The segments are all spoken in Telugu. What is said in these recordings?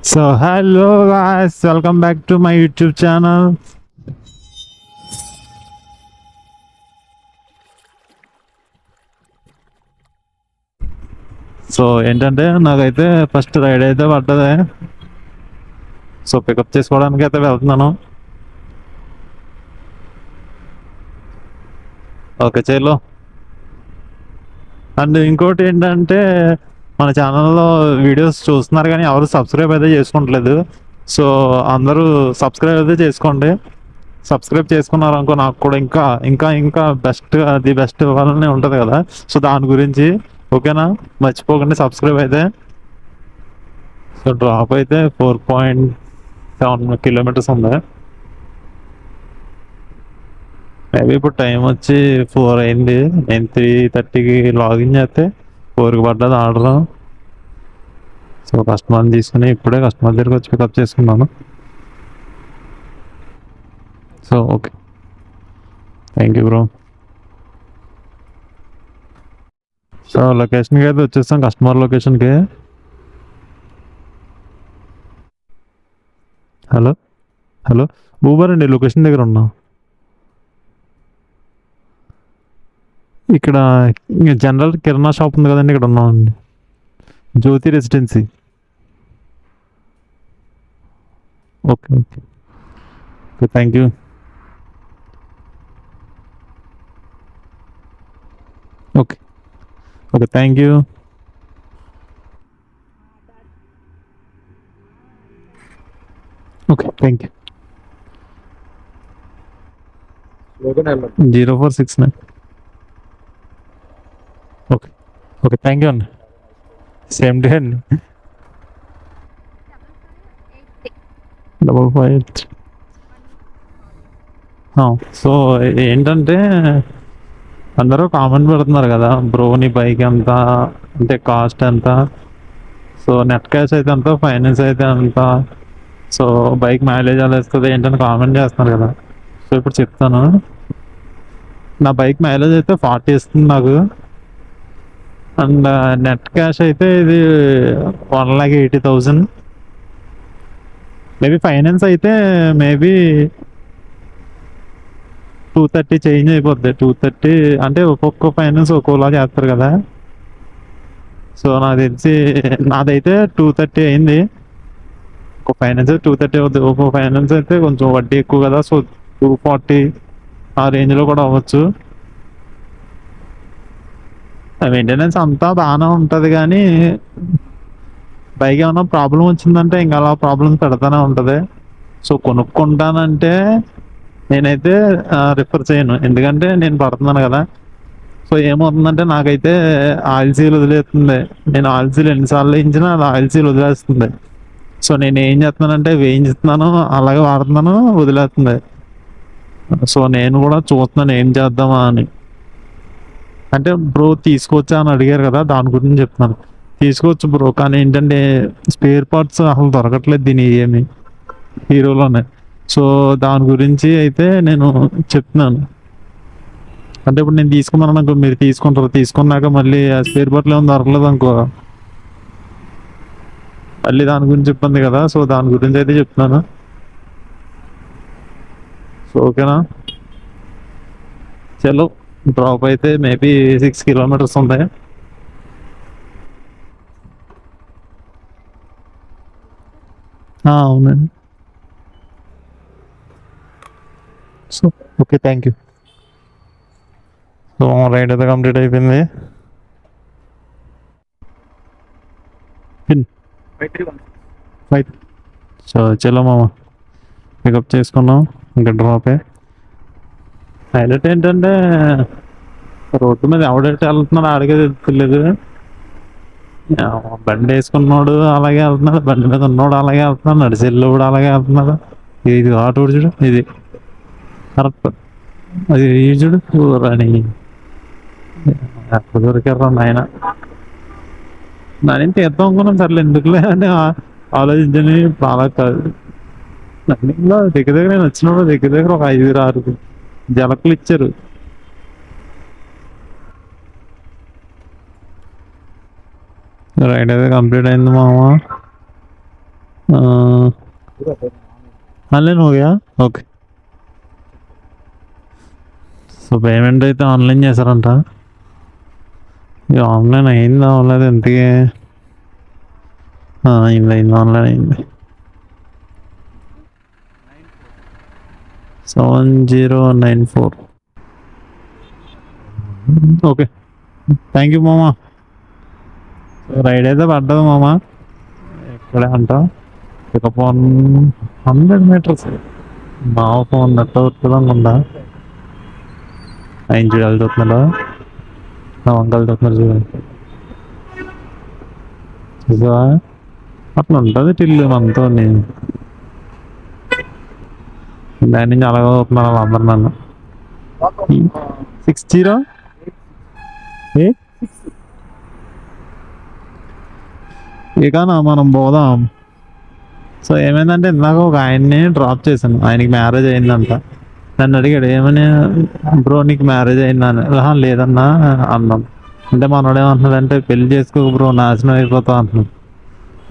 So hello guys, welcome back to my YouTube channel. So ఏంటంటే నాకైతే ఫస్ట్ రైడ్ అయితే పడ్డదే. సో పికప్ చేసుకోవడానికి అయితే వెళ్తున్నాను. ఓకే చలో. అండ్ ఇంకోటి ఏంటంటే మన ఛానల్లో వీడియోస్ చూస్తున్నారు కానీ ఎవరు సబ్స్క్రైబ్ అయితే చేసుకోవట్లేదు. సో అందరూ సబ్స్క్రైబ్ అయితే చేసుకోండి. సబ్స్క్రైబ్ చేసుకున్నారు అనుకో నాకు కూడా ఇంకా ఇంకా ఇంకా ది బెస్ట్ ఇవ్వాలని ఉంటుంది కదా. సో దాని గురించి ఓకేనా, మర్చిపోకండి సబ్స్క్రైబ్ అయితే. సో డ్రాప్ అయితే 4.7 కిలోమీటర్స్ ఉంది. మేబీ ఇప్పుడు టైం వచ్చి 4 అయింది. నేను 3:30కి లాగిన్ చేస్తే 4కి పడ్డది ఆర్డర్. సో కస్టమర్ని తీసుకుని ఇప్పుడే కస్టమర్ దగ్గరికి వచ్చి పికప్ చేసుకున్నాను. So okay, thank you bro. So లొకేషన్కి అయితే వచ్చేస్తాం, కస్టమర్ లొకేషన్కి. హలో హలో ఊబర్ అండి, లొకేషన్ దగ్గర ఉన్నా. ఇక్కడ జనరల్ కిరాణా షాప్ ఉంది కదండి, ఇక్కడ ఉన్నామండి. Jyoti residency. Okay okay okay, thank you. Okay okay, thank you. Okay thank you. 0469. Okay okay, thank you అండి. సేమ్ డే అండి. 55. సో ఏంటంటే అందరూ కామెంట్ పెడుతున్నారు కదా, బ్రోని బైక్ ఎంత అంటే కాస్ట్ ఎంత, సో నెట్ క్యాష్ అయితే ఎంత, ఫైనాన్స్ అయితే ఎంత, సో బైక్ మైలేజ్ అలా ఇస్తుంది ఏంటని కామెంట్ చేస్తున్నారు కదా. సో ఇప్పుడు చెప్తాను. నా బైక్ మైలేజ్ అయితే 40 ఇస్తుంది నాకు. అండ్ నెట్ క్యాష్ అయితే ఇది 1,80,000. మేబీ ఫైనాన్స్ అయితే మేబీ 230 చేంజ్ అయిపోద్ది. 230 అంటే ఒక్కొక్క ఫైనాన్స్ ఒక్కోలా చేస్తారు కదా. సో నాకు తెలిసి నాదైతే 230 అయింది. ఒక ఫైనాన్స్ 230 అవుద్ది, ఒక్కో ఫైనాన్స్ అయితే కొంచెం వడ్డీ ఎక్కువ కదా. సో 240 ఆ రేంజ్లో కూడా అవ్వచ్చు. మెయింటెనెన్స్ అంతా బాగానే ఉంటుంది కానీ బైక్ ఏమైనా ప్రాబ్లం వచ్చిందంటే ఇంకా అలా ప్రాబ్లమ్స్ పెడతానే ఉంటుంది. సో కొనుక్కుంటానంటే నేనైతే రిఫర్ చేయను, ఎందుకంటే నేను పడుతున్నాను కదా. సో ఏమవుతుందంటే నాకైతే ఆయిల్ సీల్ వదిలేస్తుంది. నేను ఆయిల్ సీల్ ఎన్నిసార్లు వేయించినా అది ఆయిల్ సీల్ వదిలేస్తుంది. సో నేను ఏం చేస్తున్నానంటే వేయించుతున్నాను, అలాగే వాడుతున్నాను, వదిలేస్తుంది. సో నేను కూడా చూస్తున్నాను ఏం చేద్దామా అని. అంటే బ్రో తీసుకోవచ్చా అని అడిగారు కదా, దాని గురించి చెప్తున్నాను. తీసుకోవచ్చు బ్రో, కానీ ఏంటంటే స్పేర్ పార్ట్స్ అసలు దొరకట్లేదు దీని ఏమి హీరోలోనే. సో దాని గురించి అయితే నేను చెప్తున్నాను. అంటే ఇప్పుడు నేను తీసుకున్నాను అనుకో, మీరు తీసుకుంటారు, తీసుకున్నాక మళ్ళీ ఆ స్పేర్ పార్ట్లు ఏమైనా దొరకలేదు అనుకో, మళ్ళీ దాని గురించి చెప్పింది కదా. సో దాని గురించి అయితే చెప్తున్నాను. సో ఓకేనా, చలో. డ్రాప్ అయితే మేబీ 6 కిలోమీటర్స్ ఉంటాయి. అవునండి. So okay, thank you. So ride అయితే కంప్లీట్ అయిపోయింది. పిన్ 5. సో చలో మామ, పికప్ చేసుకున్నాం. ఇంకా డ్రాపే. హైలైట్ ఏంటంటే రోడ్డు మీద ఎవడైతే వెళ్తున్నాడు ఆడికే తెలియదు. బండి వేసుకున్నాడు అలాగే వెళ్తున్నాడు, బండి మీద ఉన్నాడు అలాగే వెళ్తున్నాడు, నడిచెల్లు కూడా అలాగే వెళ్తున్నాడు. ఇది ఆటో చూడు, ఇది కరెక్ట్. అది ఈ చూడు అని ఎక్కడ దొరికారు నాయన. నాని తీర్థం అనుకున్నాం, సర్లే ఎందుకులే అని ఆలోచించని. అలా కాదు, రన్నింగ్లో దగ్గర దగ్గర నేను వచ్చినప్పుడు దగ్గర దగ్గర ఒక 5-6 జలకులు ఇచ్చారు. రైడ్ అయితే కంప్లీట్ అయింది మామ. ఆన్లైన్ हो गया ఓకే. సో పేమెంట్ అయితే ఆన్లైన్ చేశారంట. ఇది ఆన్లైన్ అయిందా అవ్వలేదు ఇంతకీ? అయింది ఆన్లైన్ అయింది. 7094 ఓకే. థ్యాంక్ యూ మామా. రైడ్ అయితే పడ్డది మామా. ఎక్కడే అంట పికప్ 100 మీటర్స్. మా ఫోన్ నెట్ అవుతుంది అనుకుంటా. ఆయన చూడాలి చూస్తున్నాడు, వంకలు చూస్తున్నారు చూడండి. చూసావా అట్లా ఉంటుంది టిల్లు మనతో. దాని నుంచి అలాగే అవుతున్నారు వాళ్ళందరూ నన్ను. 60 ఇకనా మనం పోదాం. సో ఏమైందంటే ఇందాక ఒక ఆయన్ని డ్రాప్ చేశాను. ఆయనకి మ్యారేజ్ అయిందంట. నన్ను అడిగాడు ఏమని, బ్రో నీకు మ్యారేజ్ అయిందని. లేదన్నా అన్నాం. అంటే మనోడు ఏమంటున్నాడంటే పెళ్లి చేసుకో బ్రో నాశనం అయిపోతావు అంటున్నాడు.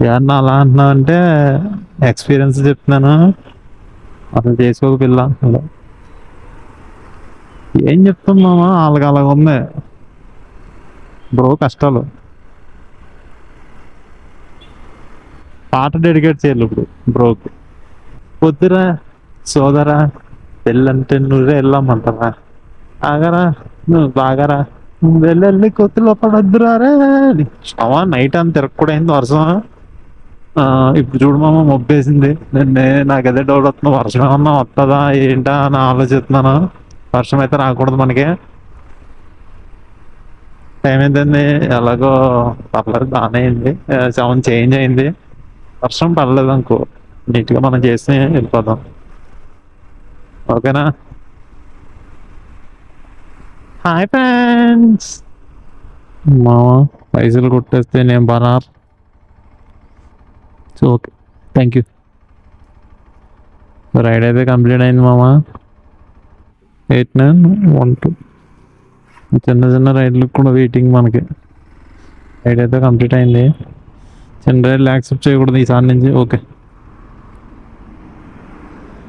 ఏమన్నా అలా అంటున్నావు అంటే ఎక్స్పీరియన్స్ చెప్తున్నాను, అసలు చేసుకోక పిల్ల అంటున్నాడు. ఏం చెప్తున్నామా వాళ్ళకి అలాగ ఉంది బ్రో కష్టాలు. పాట డెడికేట్ చేయాలి ఇప్పుడు బ్రోకి. పొద్దురా సోదరా పెళ్ళంటే నువ్వే వెళ్ళామంటారా, ఆగరా నువ్వు బాగారా వెళ్ళి కొత్తలో పడొద్దురా రే. నైట్ అంత తిరగకూడదు వర్షం. ఇప్పుడు చూడు మామ మొబ్బేసింది. నాకు అదే డౌట్ వస్తుంది, వర్షం ఏమన్నా వస్తుందా ఏంటా అని ఆలోచిస్తున్నాను. వర్షం అయితే రాకూడదు మనకి. టైం ఏంటండి ఎలాగో పర్లేదు బాగానే అయింది. 7 చేంజ్ అయింది. వర్షం పడలేదు అనుకో నీట్గా మనం చేసి వెళ్ళిపోదాం. ఓకేనా? Hi friends. మావా పైసలు కొట్టేస్తే నేను బనార్. So okay thank you. Ride అయితే కంప్లీట్ అయింది మామా. 8912 చిన్న చిన్న రైడ్లకు కూడా వెయిటింగ్ మనకి. రైడ్ అయితే కంప్లీట్ అయింది. చిన్న రైడ్లు యాక్సెప్ట్ చేయకూడదు ఈసారి నుంచి. ఓకే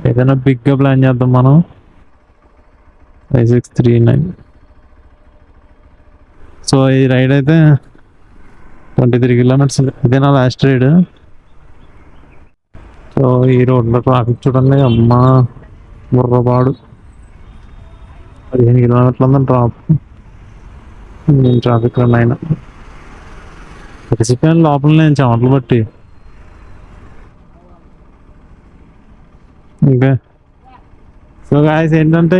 ఏదైనా బిగ్గా ప్లాన్ చేద్దాం మనం. 5639. సో ఈ రైడ్ అయితే 23 కిలోమీటర్స్. ఇదే నా లాస్ట్ రైడ్. సో ఈ రోడ్లో ట్రాఫిక్ చూడండి అమ్మా బుర్రపాడు. 15 కిలోమీటర్లు ఉందని ట్రాఫిక్ రన్ అయినా తెలిసిపోయాను లోపల నేను చెమటలు బట్టి. ఓకే సో గాయస్ ఏంటంటే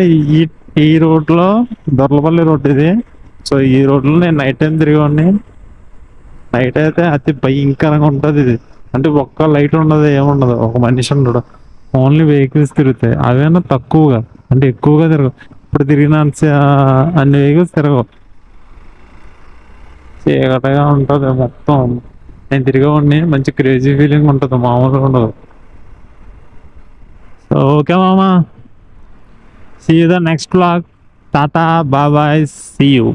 ఈ రోడ్లో దొర్లపల్లి రోడ్ ఇది. సో ఈ రోడ్లో నేను నైట్ టైం తిరిగి నైట్ అయితే అతి భయంకరంగా ఉంటుంది ఇది. అంటే ఒక్క లైట్ ఉండదు, ఏముండదు, ఒక మనిషి ఉండడు, ఓన్లీ వెహికల్స్ తిరుగుతాయి. అవేనా తక్కువగా అంటే ఎక్కువగా తిరగవు. ఇప్పుడు తిరిగిన అన్ని వెహికల్స్ తిరగవు. చీకటగా ఉంటుంది మొత్తం. నేను తిరిగేవాడిని, మంచి క్రేజీ ఫీలింగ్ ఉంటుంది, మామూలుగా ఉండదు. సో ఓకే మామా, see you the next vlog. Tata bye bye, see you.